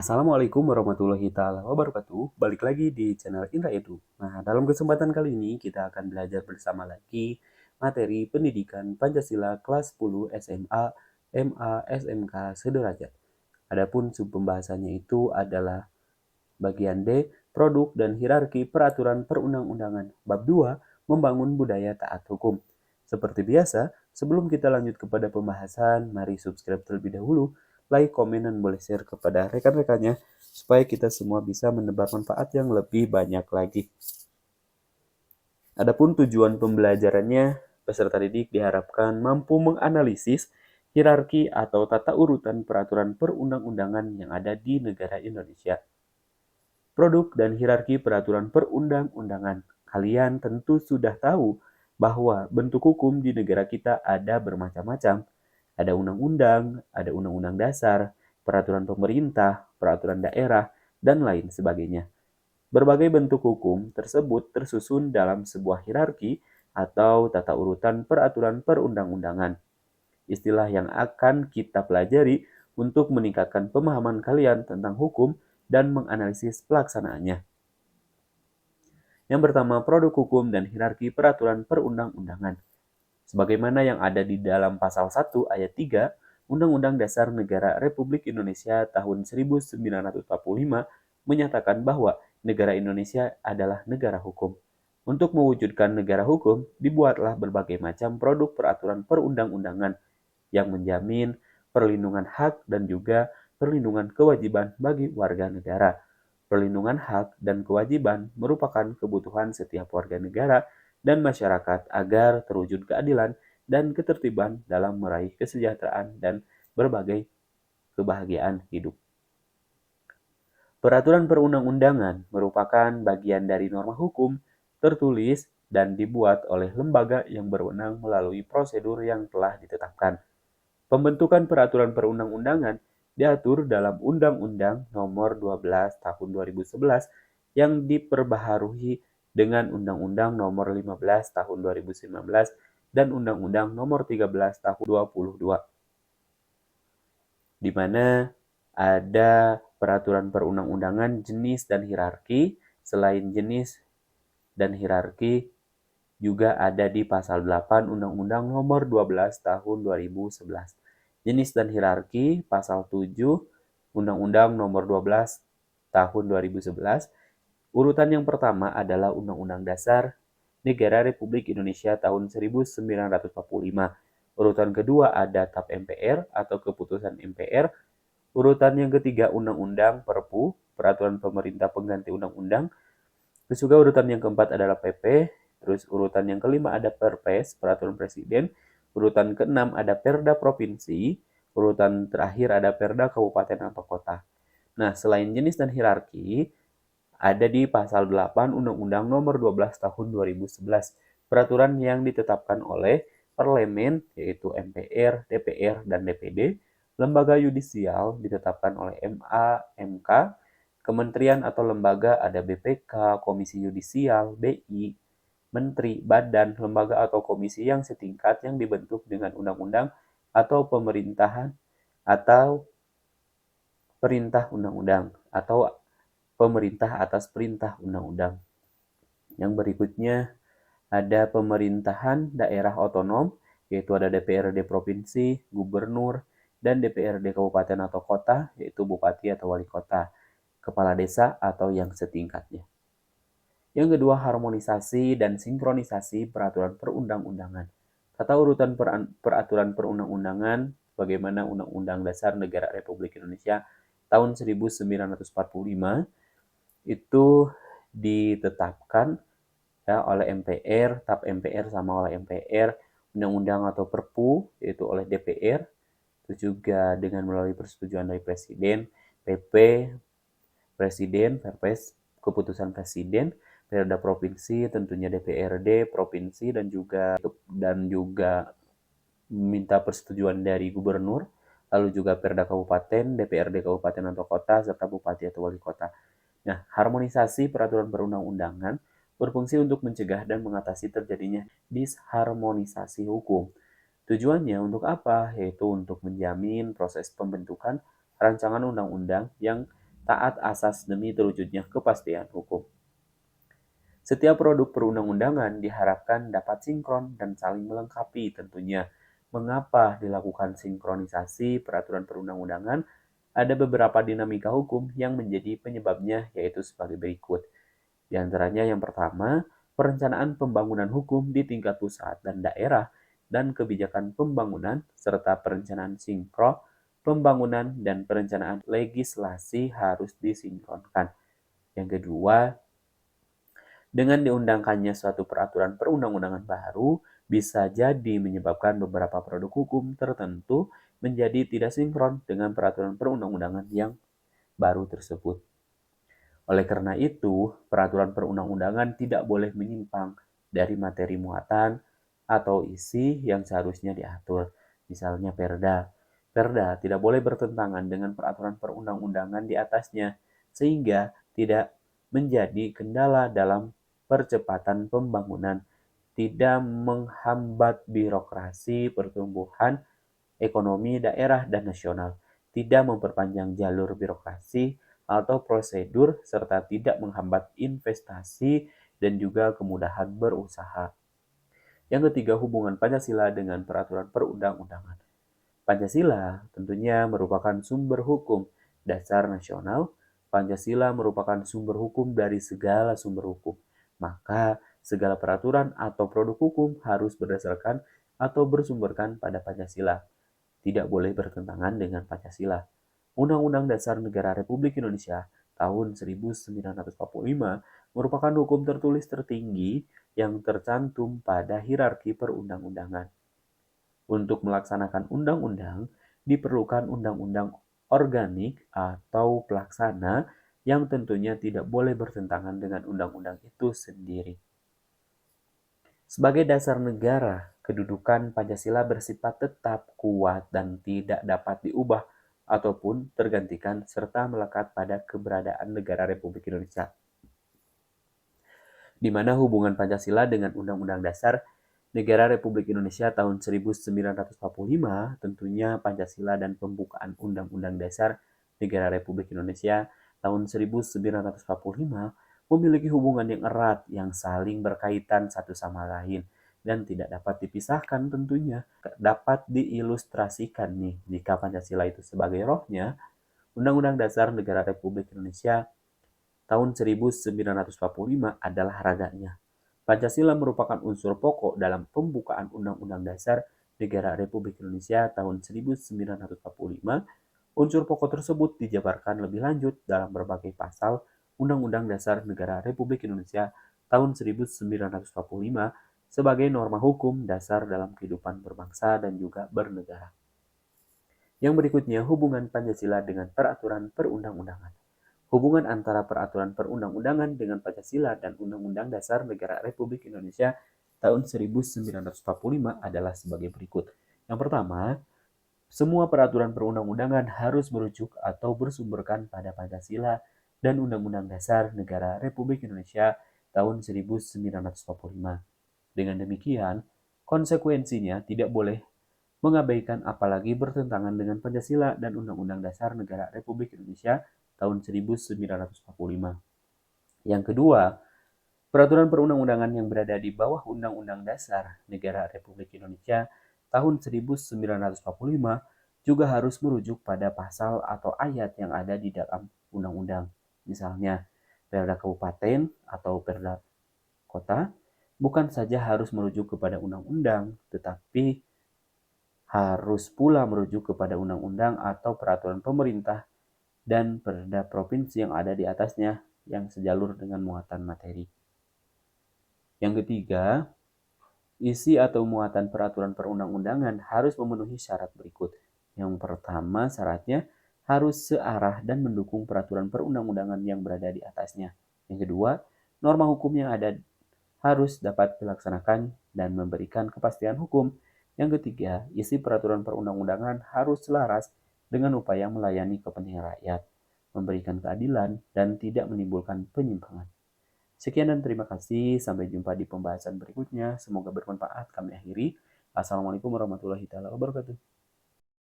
Assalamualaikum warahmatullahi taala wabarakatuh. Balik lagi di channel Indra Edu. Nah, dalam kesempatan kali ini kita akan belajar bersama lagi materi pendidikan Pancasila kelas 10 SMA, MA, SMK sederajat. Adapun sub pembahasannya itu adalah bagian D, produk dan hierarki peraturan perundang-undangan. Bab 2, membangun budaya taat hukum. Seperti biasa, sebelum kita lanjut kepada pembahasan, mari subscribe terlebih dahulu, like, komen, dan boleh share kepada rekan-rekannya supaya kita semua bisa menebar manfaat yang lebih banyak lagi. Adapun tujuan pembelajarannya, peserta didik diharapkan mampu menganalisis hierarki atau tata urutan peraturan perundang-undangan yang ada di negara Indonesia. Produk dan hierarki peraturan perundang-undangan. Kalian tentu sudah tahu bahwa bentuk hukum di negara kita ada bermacam-macam. Ada undang-undang, ada undang-undang dasar, peraturan pemerintah, peraturan daerah, dan lain sebagainya. Berbagai bentuk hukum tersebut tersusun dalam sebuah hierarki atau tata urutan peraturan perundang-undangan. Istilah yang akan kita pelajari untuk meningkatkan pemahaman kalian tentang hukum dan menganalisis pelaksanaannya. Yang pertama, produk hukum dan hierarki peraturan perundang-undangan. Sebagaimana yang ada di dalam pasal 1 ayat 3 Undang-Undang Dasar Negara Republik Indonesia tahun 1945 menyatakan bahwa negara Indonesia adalah negara hukum. Untuk mewujudkan negara hukum, dibuatlah berbagai macam produk peraturan perundang-undangan yang menjamin perlindungan hak dan juga perlindungan kewajiban bagi warga negara. Perlindungan hak dan kewajiban merupakan kebutuhan setiap warga negara dan masyarakat agar terwujud keadilan dan ketertiban dalam meraih kesejahteraan dan berbagai kebahagiaan hidup. Peraturan perundang-undangan merupakan bagian dari norma hukum tertulis dan dibuat oleh lembaga yang berwenang melalui prosedur yang telah ditetapkan. Pembentukan peraturan perundang-undangan diatur dalam Undang-Undang Nomor 12 Tahun 2011 yang diperbaharui dengan Undang-Undang Nomor 15 Tahun 2019 dan Undang-Undang Nomor 13 Tahun 2022, di mana ada peraturan perundang-undangan jenis dan hierarki. Selain jenis dan hierarki, juga ada di pasal 8 Undang-Undang Nomor 12 Tahun 2011. Jenis dan hierarki pasal 7 Undang-Undang Nomor 12 Tahun 2011. Urutan yang pertama adalah Undang-Undang Dasar Negara Republik Indonesia tahun 1945. Urutan kedua ada TAP MPR atau Keputusan MPR. Urutan yang ketiga Undang-Undang Perpu, Peraturan Pemerintah Pengganti Undang-Undang. Terus juga urutan yang keempat adalah PP. Terus urutan yang kelima ada Perpres, Peraturan Presiden. Urutan keenam ada Perda Provinsi. Urutan terakhir ada Perda Kabupaten atau Kota. Nah, selain jenis dan hierarki, ada di pasal 8 Undang-Undang Nomor 12 Tahun 2011. Peraturan yang ditetapkan oleh Parlemen, yaitu MPR, DPR, dan DPD. Lembaga yudisial ditetapkan oleh MA, MK. Kementerian atau lembaga ada BPK, Komisi Yudisial, BI, Menteri, badan, lembaga atau komisi yang setingkat yang dibentuk dengan undang-undang atau pemerintahan atau perintah undang-undang atau pemerintah atas perintah undang-undang. Yang berikutnya ada pemerintahan daerah otonom, yaitu ada DPRD provinsi, gubernur, dan DPRD kabupaten atau kota, yaitu bupati atau wali kota, kepala desa atau yang setingkatnya. Yang kedua, harmonisasi dan sinkronisasi peraturan perundang-undangan. Tata urutan peraturan perundang-undangan bagaimana Undang-Undang Dasar Negara Republik Indonesia tahun 1945 itu ditetapkan ya oleh MPR, TAP MPR sama oleh MPR, undang-undang atau Perpu yaitu oleh DPR, itu juga dengan melalui persetujuan dari Presiden, PP, Presiden, Perpres, keputusan Presiden, Perda Provinsi, tentunya DPRD Provinsi dan juga minta persetujuan dari Gubernur, lalu juga Perda Kabupaten, DPRD Kabupaten atau Kota, serta Bupati atau Wali Kota. Nah, harmonisasi peraturan perundang-undangan berfungsi untuk mencegah dan mengatasi terjadinya disharmonisasi hukum. Tujuannya untuk apa? Yaitu untuk menjamin proses pembentukan rancangan undang-undang yang taat asas demi terwujudnya kepastian hukum. Setiap produk perundang-undangan diharapkan dapat sinkron dan saling melengkapi tentunya. Mengapa dilakukan sinkronisasi peraturan perundang-undangan? Ada beberapa dinamika hukum yang menjadi penyebabnya, yaitu sebagai berikut. Di antaranya yang pertama, perencanaan pembangunan hukum di tingkat pusat dan daerah dan kebijakan pembangunan serta perencanaan sinkro, pembangunan dan perencanaan legislasi harus disinkronkan. Yang kedua, dengan diundangkannya suatu peraturan perundang-undangan baru, bisa jadi menyebabkan beberapa produk hukum tertentu menjadi tidak sinkron dengan peraturan perundang-undangan yang baru tersebut. Oleh karena itu, peraturan perundang-undangan tidak boleh menyimpang dari materi muatan atau isi yang seharusnya diatur. Misalnya Perda. Perda tidak boleh bertentangan dengan peraturan perundang-undangan di atasnya, sehingga tidak menjadi kendala dalam percepatan pembangunan, tidak menghambat birokrasi pertumbuhan ekonomi daerah dan nasional, tidak memperpanjang jalur birokrasi atau prosedur, serta tidak menghambat investasi dan juga kemudahan berusaha. Yang ketiga, hubungan Pancasila dengan peraturan perundang-undangan. Pancasila tentunya merupakan sumber hukum dasar nasional. Pancasila merupakan sumber hukum dari segala sumber hukum. Maka segala peraturan atau produk hukum harus berdasarkan atau bersumberkan pada Pancasila. Tidak boleh bertentangan dengan Pancasila. Undang-Undang Dasar Negara Republik Indonesia tahun 1945 merupakan hukum tertulis tertinggi yang tercantum pada hierarki perundang-undangan. Untuk melaksanakan undang-undang, diperlukan undang-undang organik atau pelaksana yang tentunya tidak boleh bertentangan dengan undang-undang itu sendiri. Sebagai dasar negara, kedudukan Pancasila bersifat tetap, kuat, dan tidak dapat diubah ataupun tergantikan serta melekat pada keberadaan negara Republik Indonesia. Di mana hubungan Pancasila dengan Undang-Undang Dasar Negara Republik Indonesia tahun 1945, tentunya Pancasila dan pembukaan Undang-Undang Dasar Negara Republik Indonesia tahun 1945 memiliki hubungan yang erat yang saling berkaitan satu sama lain dan tidak dapat dipisahkan tentunya. Dapat diilustrasikan nih jika Pancasila itu sebagai rohnya, Undang-Undang Dasar Negara Republik Indonesia tahun 1945 adalah raganya. Pancasila merupakan unsur pokok dalam pembukaan Undang-Undang Dasar Negara Republik Indonesia tahun 1945. Unsur pokok tersebut dijabarkan lebih lanjut dalam berbagai pasal Undang-Undang Dasar Negara Republik Indonesia tahun 1945 sebagai norma hukum dasar dalam kehidupan berbangsa dan juga bernegara. Yang berikutnya, hubungan Pancasila dengan peraturan perundang-undangan. Hubungan antara peraturan perundang-undangan dengan Pancasila dan Undang-Undang Dasar Negara Republik Indonesia tahun 1945 adalah sebagai berikut. Yang pertama, semua peraturan perundang-undangan harus merujuk atau bersumberkan pada Pancasila dan Undang-Undang Dasar Negara Republik Indonesia tahun 1945. Dengan demikian, konsekuensinya tidak boleh mengabaikan apalagi bertentangan dengan Pancasila dan Undang-Undang Dasar Negara Republik Indonesia tahun 1945. Yang kedua, peraturan perundang-undangan yang berada di bawah Undang-Undang Dasar Negara Republik Indonesia tahun 1945 juga harus merujuk pada pasal atau ayat yang ada di dalam undang-undang. Misalnya, Perda Kabupaten atau Perda Kota bukan saja harus merujuk kepada undang-undang, tetapi harus pula merujuk kepada undang-undang atau peraturan pemerintah dan perda provinsi yang ada di atasnya yang sejalur dengan muatan materi. Yang ketiga, isi atau muatan peraturan perundang-undangan harus memenuhi syarat berikut. Yang pertama, syaratnya harus searah dan mendukung peraturan perundang-undangan yang berada di atasnya. Yang kedua, norma hukum yang ada harus dapat dilaksanakan dan memberikan kepastian hukum. Yang ketiga, isi peraturan perundang-undangan harus selaras dengan upaya melayani kepentingan rakyat, memberikan keadilan, dan tidak menimbulkan penyimpangan. Sekian dan terima kasih. Sampai jumpa di pembahasan berikutnya. Semoga bermanfaat. Kami akhiri. Assalamualaikum warahmatullahi wabarakatuh.